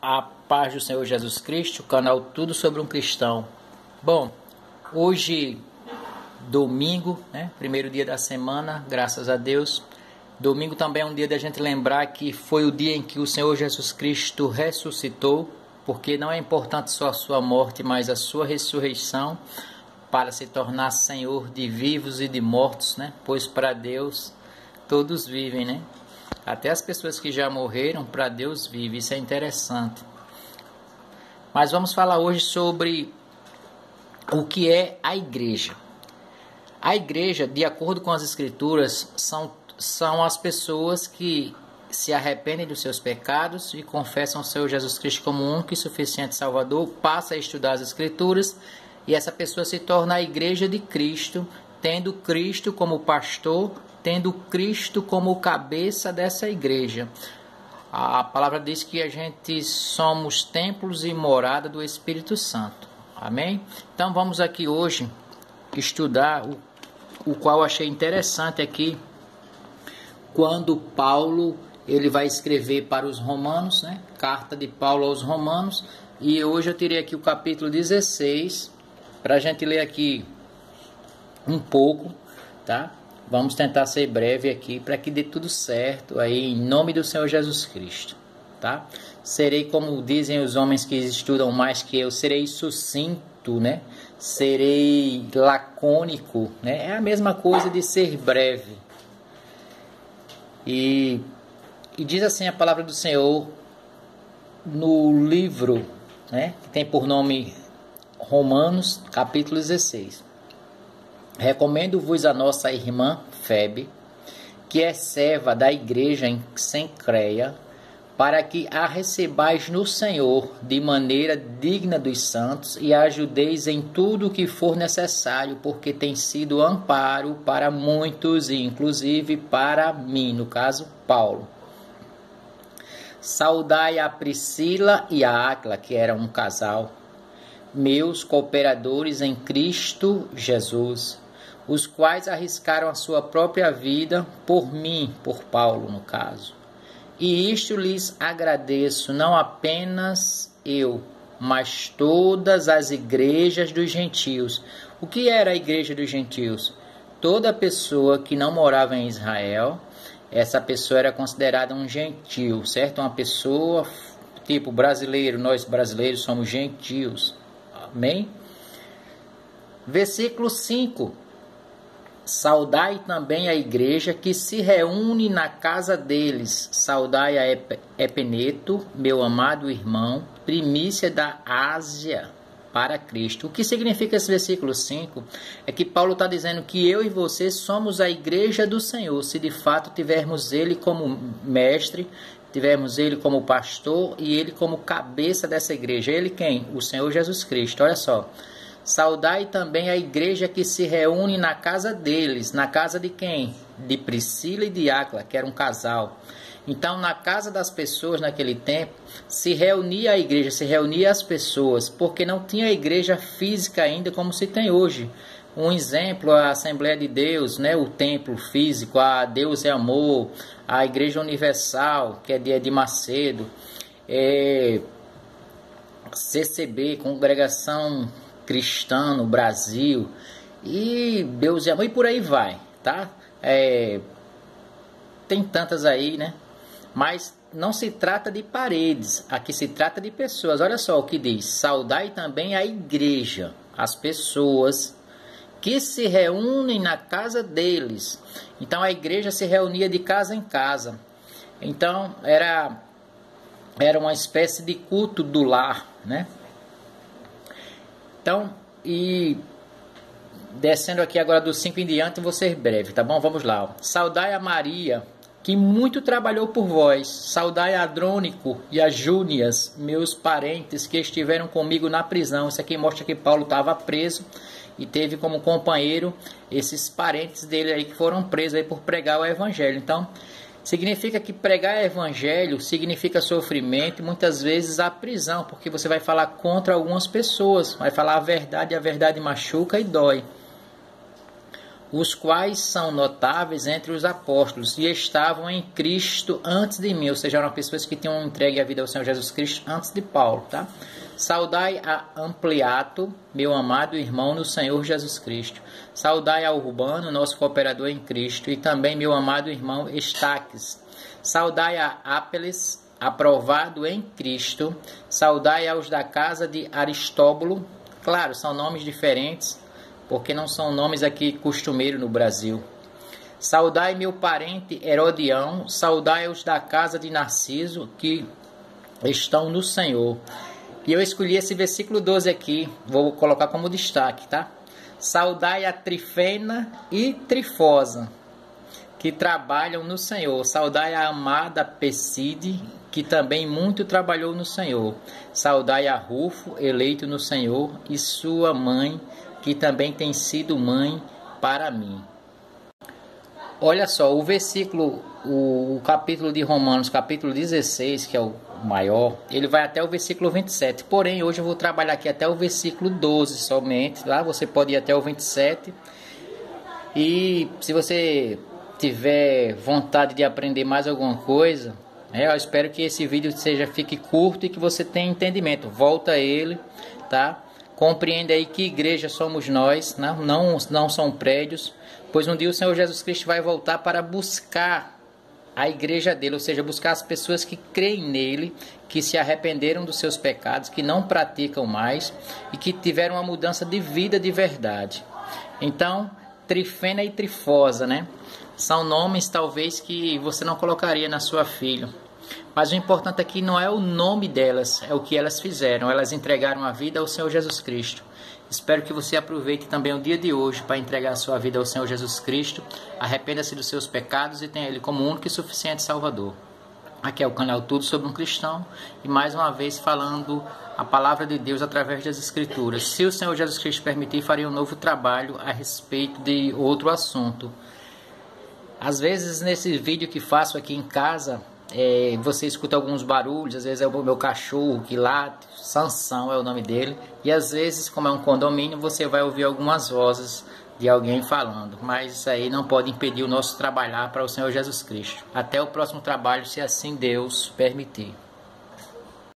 A paz do Senhor Jesus Cristo, canal Tudo sobre um Cristão. Bom, hoje, domingo, primeiro dia da semana, graças a Deus. Domingo também é um dia da gente lembrar que foi o dia em que o Senhor Jesus Cristo ressuscitou, porque não é importante só a sua morte, mas a sua ressurreição, para se tornar Senhor de vivos e de mortos, Pois para Deus todos vivem, Até as pessoas que já morreram, para Deus vivem. Isso é interessante. Mas vamos falar hoje sobre o que é a igreja. A igreja, de acordo com as Escrituras, são as pessoas que se arrependem dos seus pecados e confessam o Senhor Jesus Cristo como único e suficiente Salvador, passa a estudar as Escrituras e essa pessoa se torna a igreja de Cristo, tendo Cristo como pastor, tendo Cristo como cabeça dessa igreja. A palavra diz que a gente somos templos e morada do Espírito Santo. Amém? Então vamos aqui hoje estudar o qual achei interessante aqui, quando Paulo ele vai escrever para os romanos, Carta de Paulo aos romanos, e hoje eu tirei aqui o capítulo 16, para a gente ler aqui um pouco, tá? Vamos tentar ser breve aqui para que dê tudo certo aí em nome do Senhor Jesus Cristo, tá? Serei, como dizem os homens que estudam mais que eu, serei sucinto, Serei lacônico, É a mesma coisa de ser breve. E diz assim a palavra do Senhor no livro, que tem por nome Romanos, capítulo 16. Recomendo-vos a nossa irmã Febe, que é serva da igreja em Cencreia, para que a recebais no Senhor de maneira digna dos santos e a ajudeis em tudo o que for necessário, porque tem sido amparo para muitos e inclusive para mim, no caso Paulo. Saudai a Priscila e a Áquila, que eram um casal, meus cooperadores em Cristo Jesus, os quais arriscaram a sua própria vida por mim, por Paulo no caso. E isto lhes agradeço, não apenas eu, mas todas as igrejas dos gentios. O que era a igreja dos gentios? Toda pessoa que não morava em Israel, essa pessoa era considerada um gentio, certo? Uma pessoa tipo brasileiro, nós brasileiros somos gentios. Amém? Versículo 5. Saudai também a igreja que se reúne na casa deles. Saudai a Epeneto, meu amado irmão, primícia da Ásia para Cristo. O que significa esse versículo 5? É que Paulo está dizendo que eu e você somos a igreja do Senhor, se de fato tivermos ele como mestre, tivermos ele como pastor e ele como cabeça dessa igreja. Ele quem? O Senhor Jesus Cristo. Olha só. Saudai também a igreja que se reúne na casa deles. Na casa de quem? De Priscila e de Áquila, que era um casal. Então, na casa das pessoas naquele tempo, se reunia a igreja, se reunia as pessoas, porque não tinha igreja física ainda como se tem hoje. Um exemplo, a Assembleia de Deus, o templo físico, a Deus é Amor, a Igreja Universal, que é de Macedo, CCB, Congregação Cristã no Brasil, e Deus é Amor, e por aí vai, tá? Tem tantas aí, Mas não se trata de paredes, aqui se trata de pessoas. Olha só o que diz: saudai também a igreja, as pessoas que se reúnem na casa deles. Então a igreja se reunia de casa em casa. Então era uma espécie de culto do lar, Então, e descendo aqui agora do 5 em diante, vou ser breve, tá bom? Vamos lá. Saudai a Maria, que muito trabalhou por vós. Saudai a Adrônico e a Júnias, meus parentes que estiveram comigo na prisão. Isso aqui mostra que Paulo estava preso e teve como companheiro esses parentes dele aí que foram presos aí por pregar o evangelho. Então, significa que pregar evangelho significa sofrimento e muitas vezes a prisão, porque você vai falar contra algumas pessoas, vai falar a verdade e a verdade machuca e dói. os quais são notáveis entre os apóstolos e estavam em Cristo antes de mim, ou seja, eram pessoas que tinham entregue a vida ao Senhor Jesus Cristo antes de Paulo, tá? Saudai a Ampliato, meu amado irmão no Senhor Jesus Cristo. Saudai a Urbano, nosso cooperador em Cristo, e também meu amado irmão Estaques. Saudai a Apeles, aprovado em Cristo. Saudai aos da casa de Aristóbulo. Claro, são nomes diferentes, porque não são nomes aqui costumeiros no Brasil. Saudai meu parente Herodião. Saudai os da casa de Narciso, que estão no Senhor. E eu escolhi esse versículo 12 aqui, vou colocar como destaque, tá? Saudai a Trifena e Trifosa, que trabalham no Senhor. Saudai a amada Perside, que também muito trabalhou no Senhor. Saudai a Rufo, eleito no Senhor, e sua mãe, que também tem sido mãe para mim. Olha só, o versículo, o capítulo de Romanos, capítulo 16, que é o maior, ele vai até o versículo 27. Porém, hoje eu vou trabalhar aqui até o versículo 12 somente. Lá você pode ir até o 27. E se você tiver vontade de aprender mais alguma coisa, eu espero que esse vídeo fique curto e que você tenha entendimento. Volta a ele, tá? Compreenda aí que igreja somos nós, não são prédios, pois um dia o Senhor Jesus Cristo vai voltar para buscar a igreja dele, ou seja, buscar as pessoas que creem nele, que se arrependeram dos seus pecados, que não praticam mais e que tiveram uma mudança de vida de verdade. Então, Trifena e Trifosa, né? São nomes talvez que você não colocaria na sua filha. Mas o importante aqui não é o nome delas, é o que elas fizeram. Elas entregaram a vida ao Senhor Jesus Cristo. Espero que você aproveite também o dia de hoje para entregar a sua vida ao Senhor Jesus Cristo. Arrependa-se dos seus pecados e tenha Ele como único e suficiente Salvador. Aqui é o canal Tudo Sobre um Cristão e mais uma vez falando a palavra de Deus através das Escrituras. Se o Senhor Jesus Cristo permitir, farei um novo trabalho a respeito de outro assunto. Às vezes nesse vídeo que faço aqui em casa, você escuta alguns barulhos, às vezes é o meu cachorro que late, Sansão é o nome dele, e às vezes, como é um condomínio, você vai ouvir algumas vozes de alguém falando, mas isso aí não pode impedir o nosso trabalhar para o Senhor Jesus Cristo. Até o próximo trabalho, se assim Deus permitir.